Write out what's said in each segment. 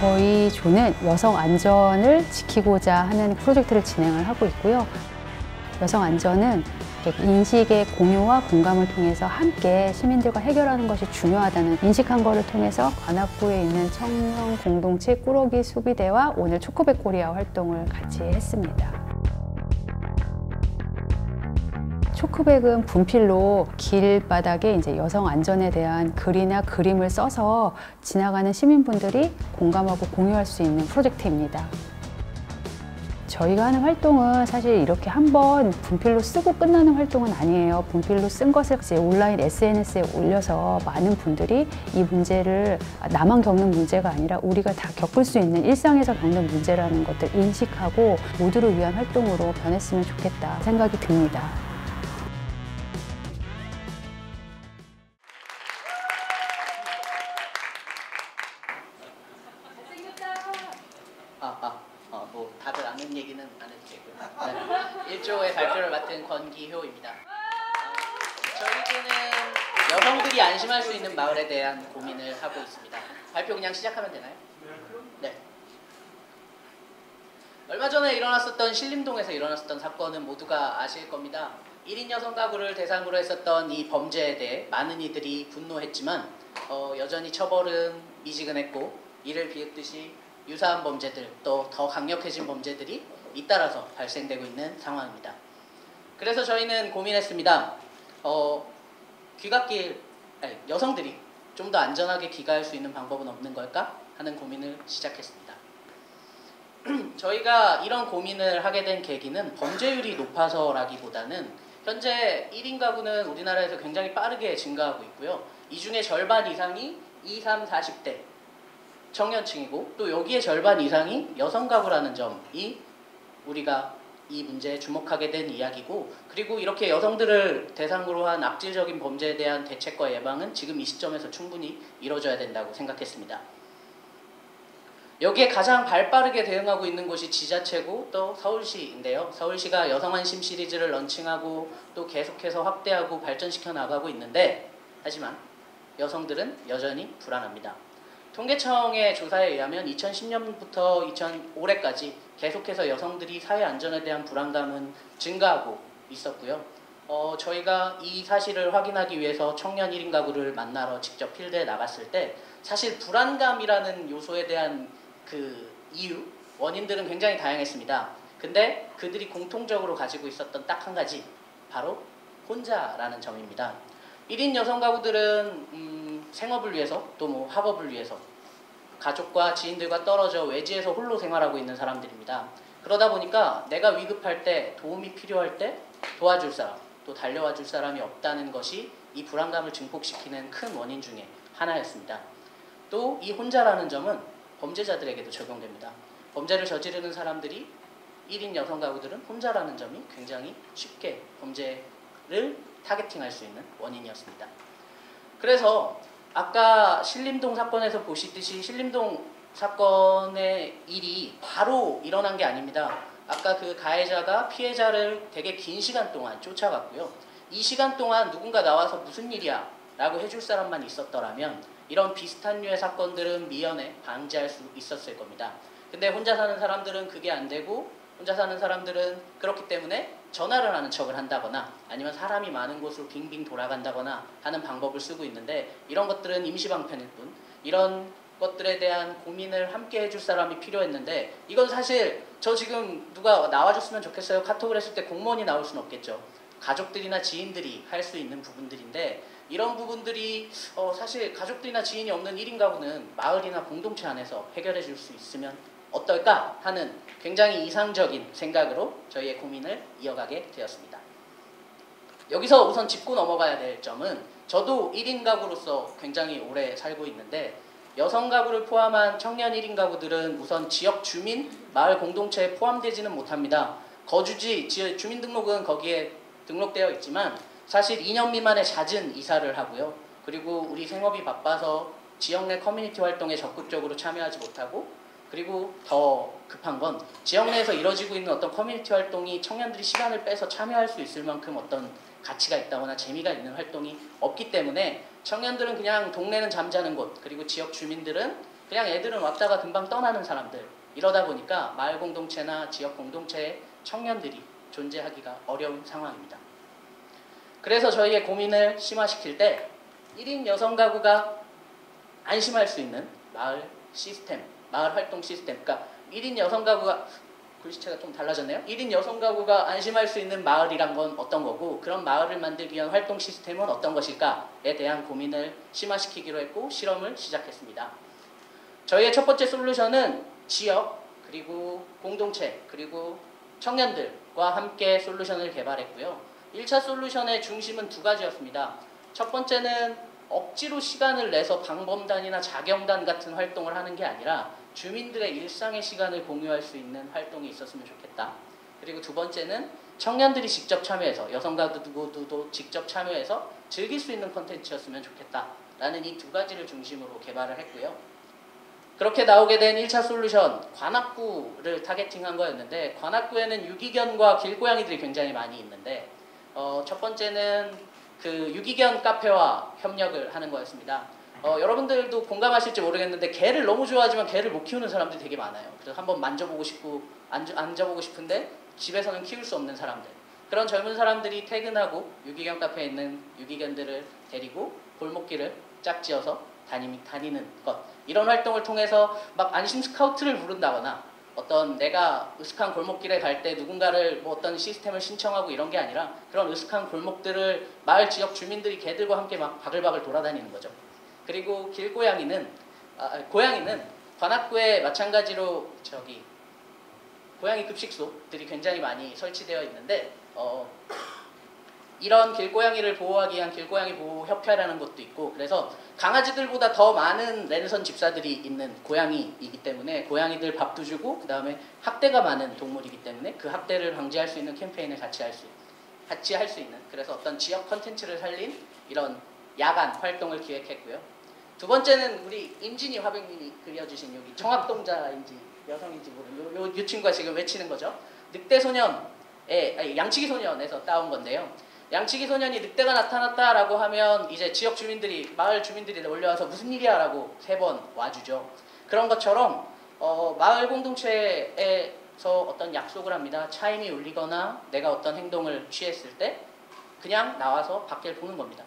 저희 조는 여성 안전을 지키고자 하는 프로젝트를 진행을 하고 있고요. 여성 안전은 인식의 공유와 공감을 통해서 함께 시민들과 해결하는 것이 중요하다는 인식한 것을 통해서 관악구에 있는 청년 공동체 꾸러기 수비대와 오늘 초코백 코리아 활동을 같이 했습니다. 초크백은 분필로 길바닥에 이제 여성 안전에 대한 글이나 그림을 써서 지나가는 시민분들이 공감하고 공유할 수 있는 프로젝트입니다. 저희가 하는 활동은 사실 이렇게 한번 분필로 쓰고 끝나는 활동은 아니에요. 분필로 쓴 것을 이제 온라인 SNS에 올려서 많은 분들이 이 문제를 나만 겪는 문제가 아니라 우리가 다 겪을 수 있는 일상에서 겪는 문제라는 것들 인식하고 모두를 위한 활동으로 변했으면 좋겠다 생각이 듭니다. 뭐 다들 아는 얘기는 안 해도 되고요. 네. 1조의 발표를 맡은 권기효입니다. 저희는 여성들이 안심할 수 있는 마을에 대한 고민을 하고 있습니다. 발표 그냥 시작하면 되나요? 네. 얼마 전에 일어났었던 신림동에서 일어났었던 사건은 모두가 아실 겁니다. 1인 여성 가구를 대상으로 했었던 이 범죄에 대해 많은 이들이 분노했지만 여전히 처벌은 미지근했고 이를 비웃듯이 유사한 범죄들 또 더 강력해진 범죄들이 잇따라서 발생되고 있는 상황입니다. 그래서 저희는 고민했습니다. 여성들이 좀 더 안전하게 귀가할 수 있는 방법은 없는 걸까 하는 고민을 시작했습니다. 저희가 이런 고민을 하게 된 계기는 범죄율이 높아서라기보다는 현재 1인 가구는 우리나라에서 굉장히 빠르게 증가하고 있고요. 이 중에 절반 이상이 20, 30, 40대 청년층이고 또 여기에 절반 이상이 여성 가구라는 점이 우리가 이 문제에 주목하게 된 이야기고, 그리고 이렇게 여성들을 대상으로 한 악질적인 범죄에 대한 대책과 예방은 지금 이 시점에서 충분히 이루어져야 된다고 생각했습니다. 여기에 가장 발빠르게 대응하고 있는 곳이 지자체고 또 서울시인데요. 서울시가 여성안심 시리즈를 런칭하고 또 계속해서 확대하고 발전시켜 나가고 있는데, 하지만 여성들은 여전히 불안합니다. 통계청의 조사에 의하면 2010년부터 올해까지 계속해서 여성들이 사회 안전에 대한 불안감은 증가하고 있었고요. 저희가 이 사실을 확인하기 위해서 청년 1인 가구를 만나러 직접 필드에 나갔을 때 사실 불안감이라는 요소에 대한 그 이유, 원인들은 굉장히 다양했습니다. 근데 그들이 공통적으로 가지고 있었던 딱 한 가지, 바로 혼자라는 점입니다. 1인 여성 가구들은 생업을 위해서 또 뭐 학업을 위해서 가족과 지인들과 떨어져 외지에서 홀로 생활하고 있는 사람들입니다. 그러다 보니까 내가 위급할 때, 도움이 필요할 때 도와줄 사람, 또 달려와 줄 사람이 없다는 것이 이 불안감을 증폭시키는 큰 원인 중에 하나였습니다. 또 이 혼자라는 점은 범죄자들에게도 적용됩니다. 범죄를 저지르는 사람들이 1인 여성 가구들은 혼자라는 점이 굉장히 쉽게 범죄를 타겟팅할 수 있는 원인이었습니다. 그래서 아까 신림동 사건에서 보시듯이 신림동 사건의 일이 바로 일어난 게 아닙니다. 아까 그 가해자가 피해자를 되게 긴 시간 동안 쫓아갔고요. 이 시간 동안 누군가 나와서 무슨 일이야 라고 해줄 사람만 있었더라면 이런 비슷한 류의 사건들은 미연에 방지할 수 있었을 겁니다. 근데 혼자 사는 사람들은 그게 안 되고, 혼자 사는 사람들은 그렇기 때문에 전화를 하는 척을 한다거나 아니면 사람이 많은 곳으로 빙빙 돌아간다거나 하는 방법을 쓰고 있는데, 이런 것들은 임시방편일 뿐, 이런 것들에 대한 고민을 함께 해줄 사람이 필요했는데, 이건 사실 저 지금 누가 나와줬으면 좋겠어요 카톡을 했을 때 공무원이 나올 수는 없겠죠. 가족들이나 지인들이 할 수 있는 부분들인데, 이런 부분들이 사실 가족들이나 지인이 없는 1인 가구는 마을이나 공동체 안에서 해결해 줄 수 있으면 어떨까 하는 굉장히 이상적인 생각으로 저희의 고민을 이어가게 되었습니다. 여기서 우선 짚고 넘어가야 될 점은, 저도 1인 가구로서 굉장히 오래 살고 있는데 여성 가구를 포함한 청년 1인 가구들은 우선 지역 주민, 마을 공동체에 포함되지는 못합니다. 거주지, 주민등록은 거기에 등록되어 있지만 사실 2년 미만의 잦은 이사를 하고요. 그리고 우리 생업이 바빠서 지역 내 커뮤니티 활동에 적극적으로 참여하지 못하고, 그리고 더 급한 건 지역 내에서 이루어지고 있는 어떤 커뮤니티 활동이 청년들이 시간을 빼서 참여할 수 있을 만큼 어떤 가치가 있다거나 재미가 있는 활동이 없기 때문에 청년들은 그냥 동네는 잠자는 곳, 그리고 지역 주민들은 그냥 애들은 왔다가 금방 떠나는 사람들. 이러다 보니까 마을 공동체나 지역 공동체의 청년들이 존재하기가 어려운 상황입니다. 그래서 저희의 고민을 심화시킬 때 1인 여성 가구가 안심할 수 있는 마을 시스템, 마을 활동 시스템, 그러니까 1인 여성 가구가, 글씨체가 좀 달라졌네요. 1인 여성 가구가 안심할 수 있는 마을이란 건 어떤 거고, 그런 마을을 만들기 위한 활동 시스템은 어떤 것일까에 대한 고민을 심화시키기로 했고 실험을 시작했습니다. 저희의 첫 번째 솔루션은 지역, 그리고 공동체, 그리고 청년들과 함께 솔루션을 개발했고요. 1차 솔루션의 중심은 두 가지였습니다. 첫 번째는 억지로 시간을 내서 방범단이나 자경단 같은 활동을 하는 게 아니라 주민들의 일상의 시간을 공유할 수 있는 활동이 있었으면 좋겠다. 그리고 두 번째는 청년들이 직접 참여해서, 여성 가구도 직접 참여해서 즐길 수 있는 콘텐츠였으면 좋겠다라는 이 두 가지를 중심으로 개발을 했고요. 그렇게 나오게 된 1차 솔루션, 관악구를 타겟팅한 거였는데, 관악구에는 유기견과 길고양이들이 굉장히 많이 있는데, 첫 번째는 그 유기견 카페와 협력을 하는 거였습니다. 여러분들도 공감하실지 모르겠는데 개를 너무 좋아하지만 개를 못 키우는 사람들이 되게 많아요. 그래서 한번 만져보고 싶고 앉아보고 싶은데 집에서는 키울 수 없는 사람들. 그런 젊은 사람들이 퇴근하고 유기견 카페에 있는 유기견들을 데리고 골목길을 짝지어서 다니는 것. 이런 활동을 통해서 막 안심 스카우트를 부른다거나 어떤 내가 으슥한 골목길에 갈 때 누군가를 뭐 어떤 시스템을 신청하고 이런 게 아니라 그런 으슥한 골목들을 마을 지역 주민들이 개들과 함께 막 바글바글 돌아다니는 거죠. 그리고 길고양이는 고양이는 관악구에 마찬가지로 고양이 급식소들이 굉장히 많이 설치되어 있는데 이런 길고양이를 보호하기 위한 길고양이 보호협회라는 것도 있고, 그래서 강아지들보다 더 많은 랜선 집사들이 있는 고양이이기 때문에 고양이들 밥도 주고, 그 다음에 학대가 많은 동물이기 때문에 그 학대를 방지할 수 있는 캠페인을 같이 할 수 있는, 그래서 어떤 지역 컨텐츠를 살린 이런 야간 활동을 기획했고요. 두 번째는 우리 임진희 화백님이 그려주신 여기 청학동자인지 여성인지 모르는 요 친구가 지금 외치는 거죠. 양치기 소년에서 따온 건데요. 양치기 소년이 늑대가 나타났다라고 하면 이제 지역 주민들이, 마을 주민들이 올려와서 무슨 일이야 라고 3번 와주죠. 그런 것처럼 마을 공동체에서 어떤 약속을 합니다. 차임이 울리거나 내가 어떤 행동을 취했을 때 그냥 나와서 밖을 보는 겁니다.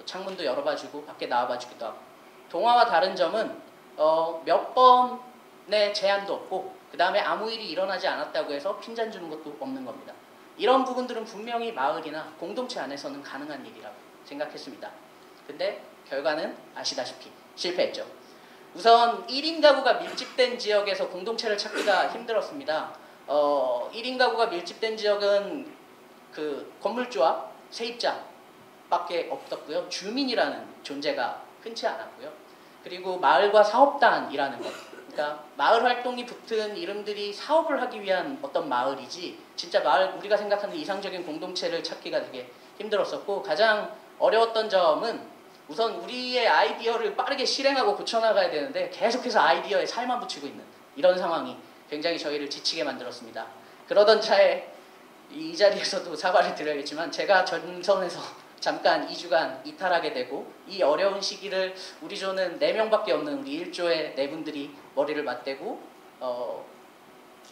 창문도 열어봐주고 밖에 나와봐주기도 하고. 동화와 다른 점은 몇 번의 제한도 없고, 그 다음에 아무 일이 일어나지 않았다고 해서 핀잔 주는 것도 없는 겁니다. 이런 부분들은 분명히 마을이나 공동체 안에서는 가능한 일이라고 생각했습니다. 근데 결과는 아시다시피 실패했죠. 우선 1인 가구가 밀집된 지역에서 공동체를 찾기가 힘들었습니다. 1인 가구가 밀집된 지역은 그 건물주와 세입자밖에 없었고요. 주민이라는 존재가 흔치 않았고요. 그리고 마을과 사업단이라는 것, 그러니까 마을 활동이 붙은 이름들이 사업을 하기 위한 어떤 마을이지 진짜 마을, 우리가 생각하는 이상적인 공동체를 찾기가 되게 힘들었었고, 가장 어려웠던 점은 우선 우리의 아이디어를 빠르게 실행하고 고쳐나가야 되는데 계속해서 아이디어에 살만 붙이고 있는 이런 상황이 굉장히 저희를 지치게 만들었습니다. 그러던 차에 이 자리에서도 사과를 드려야겠지만 제가 전선에서 잠깐 2주간 이탈하게 되고, 이 어려운 시기를 우리 조는 4명밖에 없는 우리 1조의 4분들이 머리를 맞대고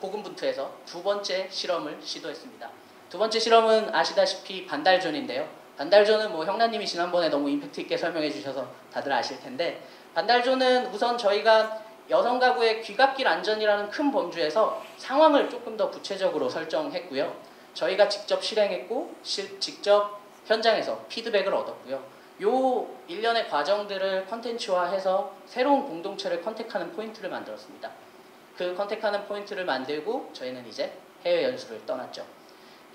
고군분투해서 두 번째 실험을 시도했습니다. 두 번째 실험은 아시다시피 반달존인데요. 반달존은 뭐 형나님이 지난번에 너무 임팩트 있게 설명해 주셔서 다들 아실 텐데, 반달존은 우선 저희가 여성 가구의 귀갓길 안전이라는 큰 범주에서 상황을 조금 더 구체적으로 설정했고요. 저희가 직접 실행했고 직접 현장에서 피드백을 얻었고요. 요 일련의 과정들을 컨텐츠화해서 새로운 공동체를 컨택하는 포인트를 만들었습니다. 그 컨택하는 포인트를 만들고 저희는 이제 해외 연수를 떠났죠.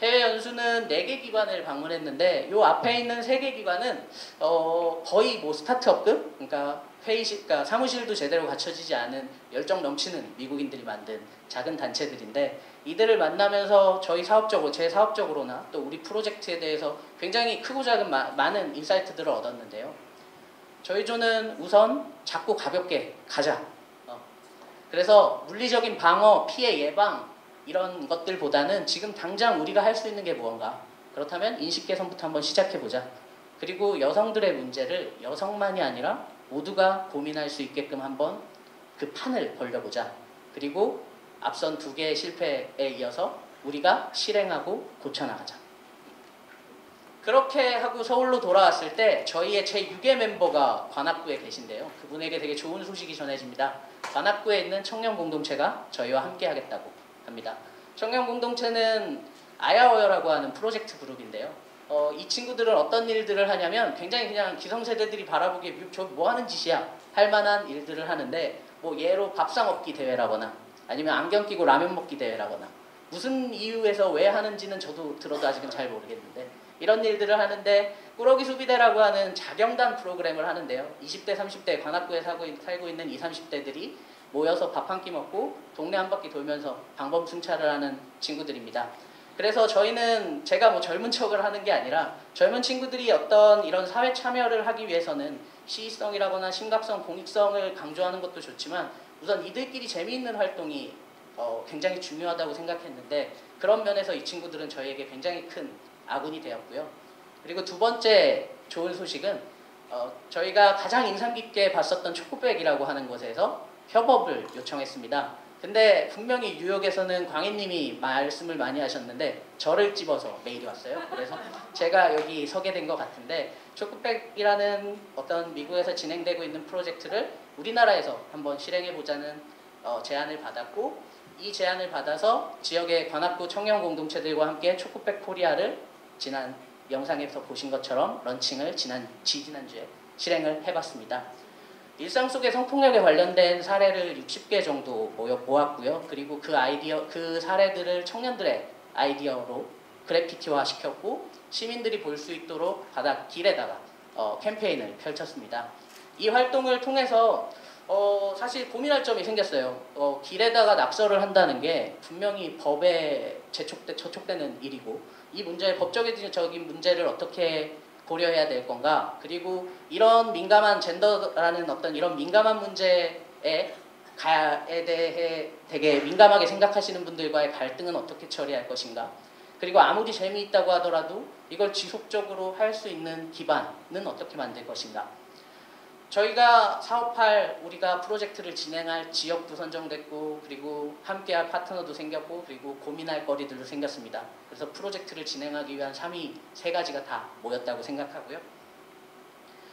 해외 연수는 4개 기관을 방문했는데 요 앞에 있는 3개 기관은 거의 뭐 스타트업급, 그러니까 그러니까 사무실도 제대로 갖춰지지 않은 열정 넘치는 미국인들이 만든 작은 단체들인데, 이들을 만나면서 저희 사업적으로, 제 사업적으로나 또 우리 프로젝트에 대해서 굉장히 크고 작은 많은 인사이트들을 얻었는데요. 저희 조는 우선 작고 가볍게 가자. 그래서 물리적인 방어, 피해 예방 이런 것들보다는 지금 당장 우리가 할 수 있는 게 무언가. 그렇다면 인식 개선부터 한번 시작해보자. 그리고 여성들의 문제를 여성만이 아니라 모두가 고민할 수 있게끔 한번 그 판을 벌려보자. 그리고 앞선 2개의 실패에 이어서 우리가 실행하고 고쳐나가자. 그렇게 하고 서울로 돌아왔을 때 저희의 제6의 멤버가 관악구에 계신데요. 그분에게 되게 좋은 소식이 전해집니다. 관악구에 있는 청년 공동체가 저희와 함께 하겠다고 합니다. 청년 공동체는 아야어여라고 하는 프로젝트 그룹인데요. 이 친구들은 어떤 일들을 하냐면 굉장히 그냥 기성세대들이 바라보기에 저 뭐 하는 짓이야 할 만한 일들을 하는데, 뭐 예로 밥상 엎기 대회라거나 아니면 안경 끼고 라면 먹기 대회라거나, 무슨 이유에서 왜 하는지는 저도 들어도 아직은 잘 모르겠는데 이런 일들을 하는데, 꾸러기 수비대라고 하는 자경단 프로그램을 하는데요. 20대 30대 관악구에 살고 있는 20, 30대들이 모여서 밥 한 끼 먹고 동네 한 바퀴 돌면서 방범 승차를 하는 친구들입니다. 그래서 저희는 제가 뭐 젊은 척을 하는 게 아니라 젊은 친구들이 어떤 이런 사회 참여를 하기 위해서는 시의성이라거나 심각성, 공익성을 강조하는 것도 좋지만 우선 이들끼리 재미있는 활동이 굉장히 중요하다고 생각했는데, 그런 면에서 이 친구들은 저희에게 굉장히 큰 아군이 되었고요. 그리고 두 번째 좋은 소식은 저희가 가장 인상 깊게 봤었던 초코백이라고 하는 곳에서 협업을 요청했습니다. 근데 분명히 뉴욕에서는 광희님이 말씀을 많이 하셨는데 저를 집어서 메일이 왔어요. 그래서 제가 여기 서게 된 것 같은데, 초코백이라는 어떤 미국에서 진행되고 있는 프로젝트를 우리나라에서 한번 실행해보자는 제안을 받았고, 이 제안을 받아서 지역의 관악구 청년 공동체들과 함께 초코백 코리아를 지난 영상에서 보신 것처럼 런칭을 지지난주에 실행을 해봤습니다. 일상 속의 성폭력에 관련된 사례를 60개 정도 모았고요. 그리고 그 사례들을 청년들의 아이디어로 그래피티화 시켰고, 시민들이 볼 수 있도록 길에다가 캠페인을 펼쳤습니다. 이 활동을 통해서 사실 고민할 점이 생겼어요. 길에다가 낙서를 한다는 게 분명히 법에 저촉되는 일이고, 이 문제의 법적인 문제를 어떻게 고려해야 될 건가, 그리고 이런 민감한 젠더라는 어떤 이런 민감한 문제에 대해 되게 민감하게 생각하시는 분들과의 갈등은 어떻게 처리할 것인가, 그리고 아무리 재미있다고 하더라도 이걸 지속적으로 할 수 있는 기반은 어떻게 만들 것인가. 저희가 우리가 프로젝트를 진행할 지역도 선정됐고, 그리고 함께할 파트너도 생겼고, 그리고 고민할 거리들도 생겼습니다. 그래서 프로젝트를 진행하기 위한 3가지가 다 모였다고 생각하고요.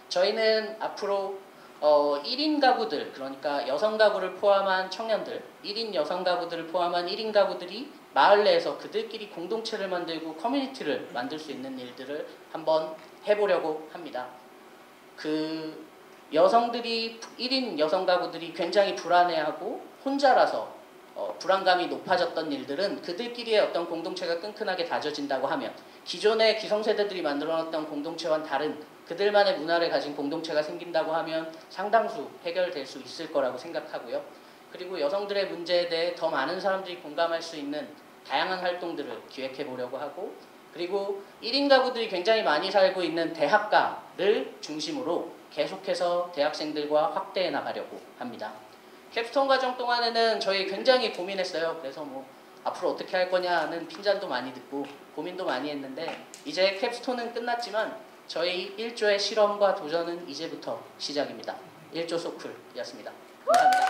저희는 앞으로 1인 가구들, 그러니까 여성 가구를 포함한 청년들, 1인 여성 가구들을 포함한 1인 가구들이 마을 내에서 그들끼리 공동체를 만들고 커뮤니티를 만들 수 있는 일들을 한번 해보려고 합니다. 1인 여성 가구들이 굉장히 불안해하고 혼자라서 불안감이 높아졌던 일들은 그들끼리의 어떤 공동체가 끈끈하게 다져진다고 하면, 기존의 기성세대들이 만들어놨던 공동체와는 다른 그들만의 문화를 가진 공동체가 생긴다고 하면 상당수 해결될 수 있을 거라고 생각하고요. 그리고 여성들의 문제에 대해 더 많은 사람들이 공감할 수 있는 다양한 활동들을 기획해 보려고 하고, 그리고 1인 가구들이 굉장히 많이 살고 있는 대학가를 중심으로 계속해서 대학생들과 확대해 나가려고 합니다. 캡스톤 과정 동안에는 저희 굉장히 고민했어요. 그래서 뭐 앞으로 어떻게 할 거냐는 핀잔도 많이 듣고 고민도 많이 했는데, 이제 캡스톤은 끝났지만 저희 1조의 실험과 도전은 이제부터 시작입니다. 1조 소쿨이었습니다. 감사합니다.